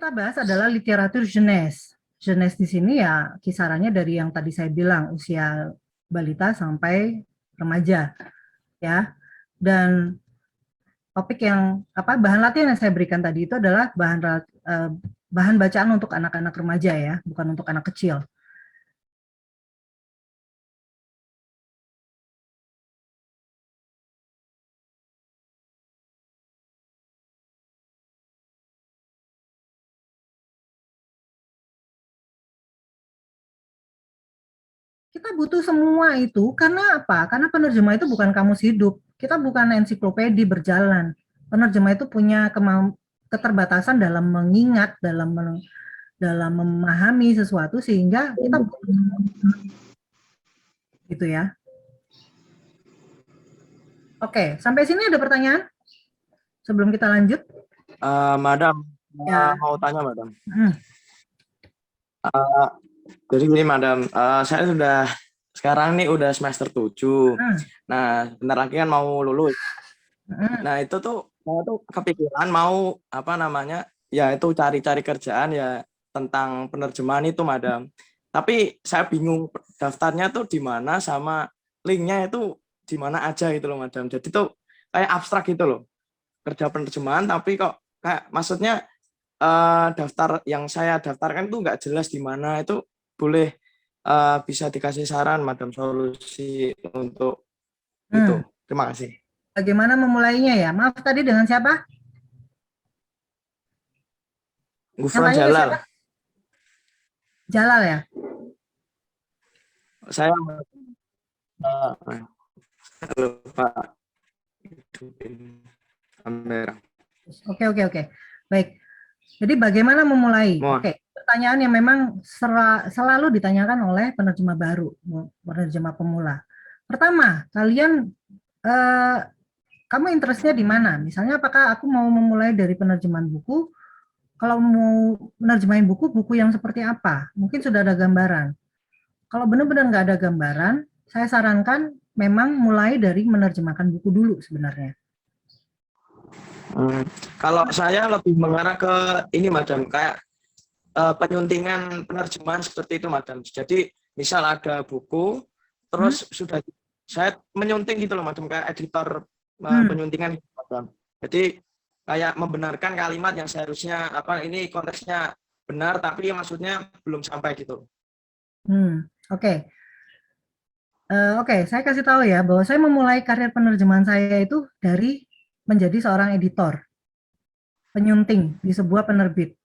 kita bahas adalah literatur jeunesse. Jeunesse di sini ya kisarannya dari yang tadi saya bilang usia balita sampai remaja ya. Dan topik yang bahan latihan yang saya berikan tadi itu adalah bahan bacaan untuk anak-anak remaja ya, bukan untuk anak kecil. Kita butuh semua itu karena apa? Karena penerjemah itu bukan kamus hidup. Kita bukan ensiklopedi berjalan. Penerjemah itu punya keterbatasan dalam mengingat, dalam memahami sesuatu sehingga kita gitu ya. Oke, sampai sini ada pertanyaan sebelum kita lanjut? Madam, Ya. mau tanya, Madam. Jadi gini, Madam, saya sudah sekarang nih udah semester 7. Nah, bentar lagi kan mau lulus. Nah, itu tuh saya tuh kepikiran mau ya itu cari-cari kerjaan ya tentang penerjemahan itu, Madam. Tapi saya bingung daftarnya tuh di mana sama linknya itu di mana aja gitu loh, Madam. Jadi tuh kayak abstrak gitu loh. Kerja penerjemahan tapi kok kayak maksudnya daftar yang saya daftarkan tuh nggak jelas di mana. Itu boleh bisa dikasih saran, Madam, solusi untuk itu. Terima kasih. Bagaimana memulainya ya? Maaf tadi dengan siapa? Yang Gufron tanya ke Jalal. siapa? Jalal ya? Saya lupa hidupin kamera. Oke. Baik. Jadi bagaimana memulai? Mohon. Oke, pertanyaan yang memang selalu ditanyakan oleh penerjemah baru, penerjemah pemula. Pertama, eh, kamu interestnya di mana? Misalnya apakah aku mau memulai dari penerjemahan buku? Kalau mau menerjemahin buku yang seperti apa? Mungkin sudah ada gambaran. Kalau benar-benar nggak ada gambaran, saya sarankan memang mulai dari menerjemahkan buku dulu sebenarnya. Kalau saya lebih mengarah ke ini, Madam, kayak penyuntingan penerjemahan seperti itu, Madam. Jadi misal ada buku, terus sudah saya menyunting gitu loh, Madam, kayak editor penyuntingan gitu, Madam. Jadi kayak membenarkan kalimat yang seharusnya ini konteksnya benar, tapi maksudnya belum sampai gitu. Oke. Oke, saya kasih tahu ya bahwa saya memulai karir penerjemahan saya itu dari menjadi seorang editor, penyunting di sebuah penerbit.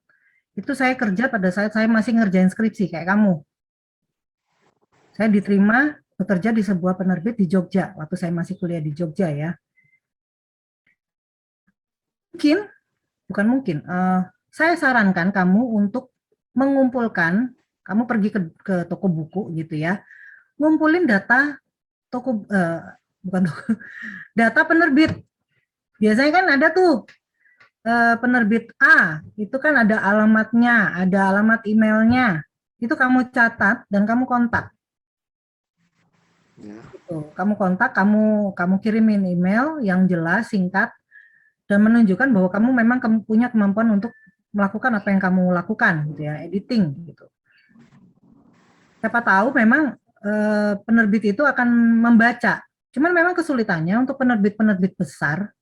Itu saya kerja pada saat saya masih ngerjain skripsi kayak kamu. Saya diterima bekerja di sebuah penerbit di Jogja waktu saya masih kuliah di Jogja ya. Bukan mungkin. Saya sarankan kamu untuk mengumpulkan, kamu pergi ke toko buku gitu ya, ngumpulin data toko, bukan toko, data penerbit. Biasanya kan ada tuh penerbit A, itu kan ada alamatnya, ada alamat emailnya. Itu kamu catat dan kamu kontak. Gitu. Kamu kontak, kamu kirimin email yang jelas, singkat, dan menunjukkan bahwa kamu memang punya kemampuan untuk melakukan apa yang kamu lakukan, gitu ya, editing, gitu. Siapa tahu memang penerbit itu akan membaca. Cuman memang kesulitannya untuk penerbit-penerbit besar,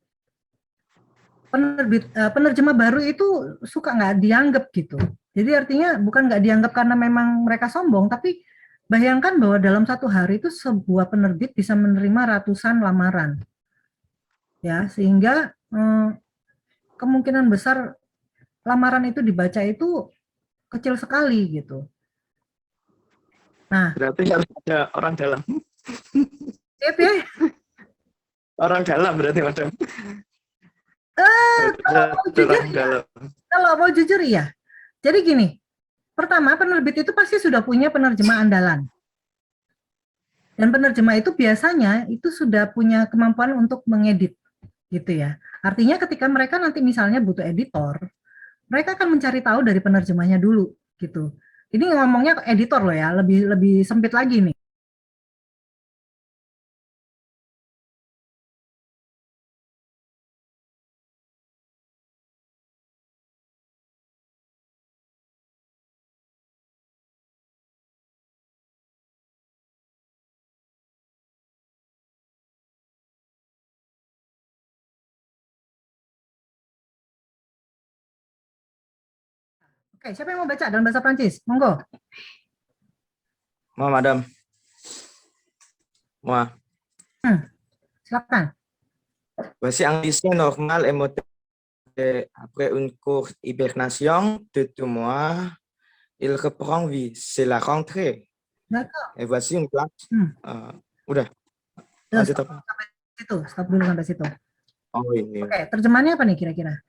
penerjemah baru itu suka nggak dianggap gitu. Jadi artinya bukan nggak dianggap karena memang mereka sombong, tapi bayangkan bahwa dalam satu hari itu sebuah penerbit bisa menerima ratusan lamaran, ya sehingga kemungkinan besar lamaran itu dibaca itu kecil sekali gitu. Nah, berarti harus ada orang dalam. siap ya. Orang dalam berarti, Madam. Kalau mau jujur iya. Jadi gini, pertama penerbit itu pasti sudah punya penerjemah andalan. Dan penerjemah itu biasanya itu sudah punya kemampuan untuk mengedit gitu ya. Artinya ketika mereka nanti misalnya butuh editor, mereka akan mencari tahu dari penerjemahnya dulu gitu. Ini ngomongnya editor loh ya, lebih lebih sempit lagi nih. Oke, siapa yang mau baca dalam bahasa Prancis? Monggo. Moi, madame. Moi. Silakan. Voici un lycée normal et moderne. Après une courte hibernation de 2 mois, il reprend vie. C'est la rentrée. D'accord. Et voici une classe. Udah, lanjut Stop, apa? sampai situ. Stop dulu sampai situ. Oh ini. Oke, terjemahannya apa nih kira-kira?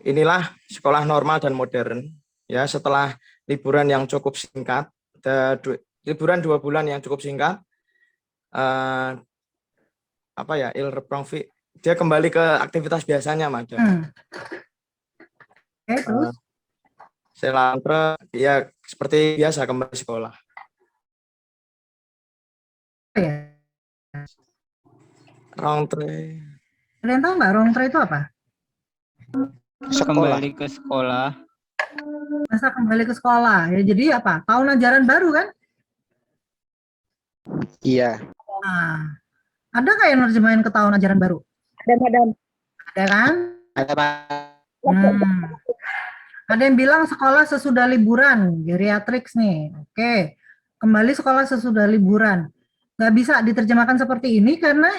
Inilah sekolah normal dan modern. Ya, setelah liburan yang cukup singkat, liburan 2 bulan yang cukup singkat, apa ya, il reprend vie. Dia kembali ke aktivitas biasanya, madam. Oke, terus? Selantre, ya seperti biasa kembali sekolah. Ya. Rentrée. Kalian tahu nggak rentrée itu apa? Kembali ke sekolah. Masa kembali ke sekolah. Ya, jadi apa? Tahun ajaran baru kan? Iya. Nah, ada nggak yang nerjemahin ke tahun ajaran baru? Ada, madam. Ada kan? Ada Ada yang bilang sekolah sesudah liburan, geriatriks nih. Oke, kembali sekolah sesudah liburan. Nggak bisa diterjemahkan seperti ini karena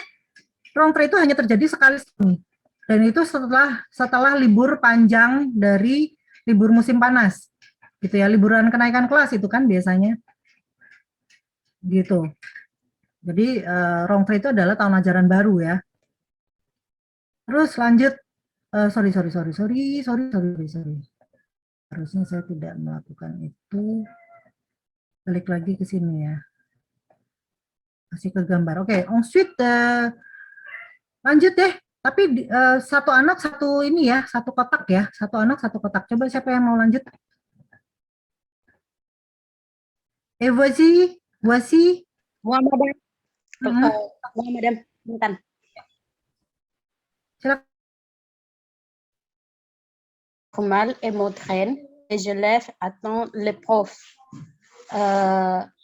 rentrée itu hanya terjadi sekali setahun. Dan itu setelah libur panjang dari libur musim panas. Gitu ya, liburan kenaikan kelas itu kan biasanya. Gitu. Jadi rentrée itu adalah tahun ajaran baru ya. Terus lanjut, sorry. Harusnya saya tidak melakukan itu. Balik lagi ke sini ya. Masih ke gambar. Oke, ensuite lanjut deh. Tapi satu anak satu ini ya, satu kotak ya. Satu anak satu kotak. Coba siapa yang mau lanjut? Voici. Moi, madame. Moi, madame. Bentar. Silakan. Normal et moderne. Les élèves attendent les profs.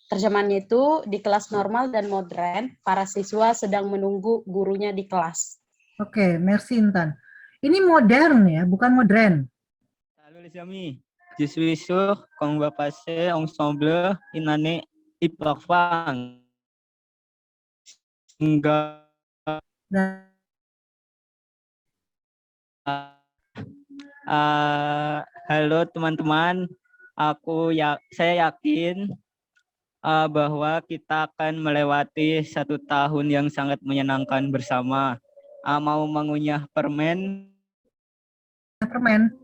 Terjemahannya itu di kelas normal dan modern, para siswa sedang menunggu gurunya di kelas. Oke, merci Intan. Ini modern ya, bukan modern. Salut les amis. Je suis sûr qu'on va passer ensemble une année hyper fun. Enggak. Halo teman-teman, saya yakin bahwa kita akan melewati 1 tahun yang sangat menyenangkan bersama. Mau mengunyah permen? Permen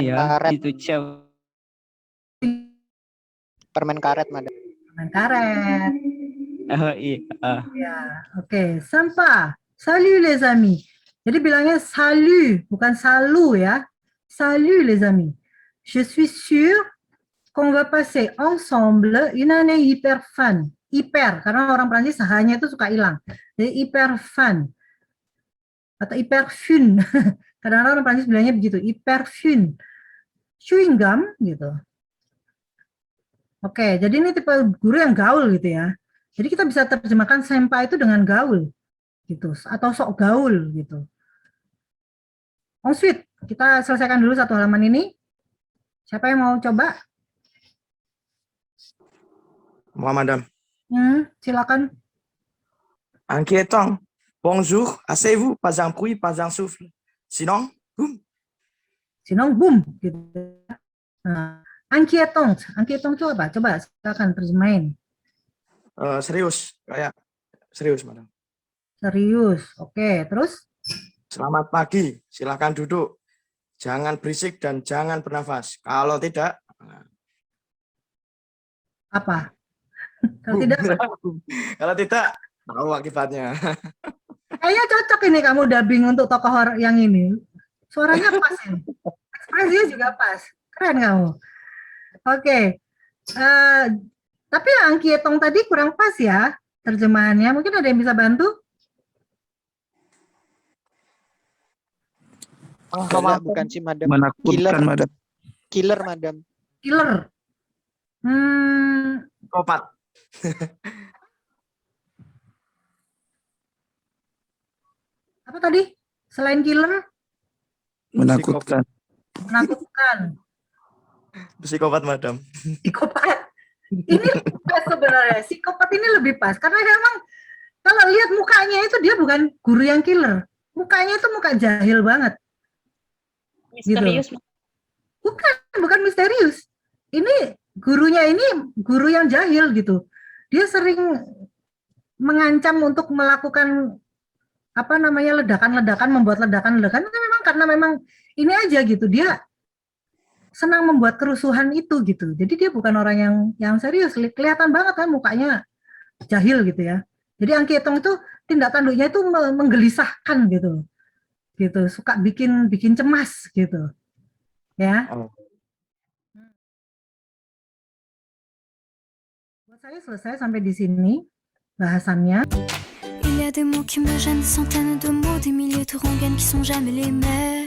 Ya, karet. itu Permen karet, madam. Permen karet. Iya. Ya, oke. Sympa. Salut les amis. Jadi bilangnya salut, bukan salut ya. Salut les amis. Je suis sûr qu'on va passer ensemble une année hyper fun. Hyper, karena orang Prancis hanya itu suka hilang. Jadi hyper fun. Atau hyper fun. Kadang-kadang orang Prancis bilangnya begitu, hyper fun. Chewing gum gitu. Oke, jadi ini tipe guru yang gaul gitu ya. Jadi kita bisa terjemahkan senpai itu dengan gaul gitu, atau sok gaul gitu. Ensuite, kita selesaikan dulu satu halaman ini. Siapa yang mau coba? Moi, madame. Silakan. Inquiétant. Bonjour, asseyez-vous, pas un bruit, pas un souffle. Sinon, boum. Sinon, boom. Gitu. Nah, inquiétant itu apa? Coba silakan terjemahin. Serius, kayak serius, madam. Serius, oke. Terus? Selamat pagi, silakan duduk. Jangan berisik dan jangan bernafas. Kalau tidak, apa? Kalau tidak, kalau tidak, tahu akibatnya. kayaknya cocok ini kamu dubbing untuk tokoh yang ini. Suaranya pas ini. Ekspresinya juga pas. Keren kamu. Oke. Tapi yang Kietong tadi kurang pas ya terjemahannya. Mungkin ada yang bisa bantu? Bukan sih, madam. Menakutkan, madam. Killer, madam. Killer. Kopat. Apa tadi? Selain killer? Menakutkan. menakutkan, Psikopat, Madam. psikopat. Ini lebih pas sebenarnya, psikopat ini lebih pas karena memang kalau lihat mukanya itu dia bukan guru yang killer, mukanya itu muka jahil banget. Misterius. Bukan misterius. Ini gurunya ini guru yang jahil gitu. Dia sering mengancam untuk melakukan apa namanya ledakan-ledakan, membuat ledakan-ledakan itu memang karena memang ini aja gitu. Dia senang membuat kerusuhan itu gitu. Jadi dia bukan orang yang serius. Kelihatan banget kan mukanya jahil gitu ya. Jadi Angki Etong itu tindak tanduknya itu menggelisahkan gitu. Gitu, suka bikin cemas gitu. Ya. Oh. Buat saya selesai sampai di sini bahasannya. Il y a des mots qui me gênent, des centaines de mots, des milliers de rengaines qui sont jamais les mêmes.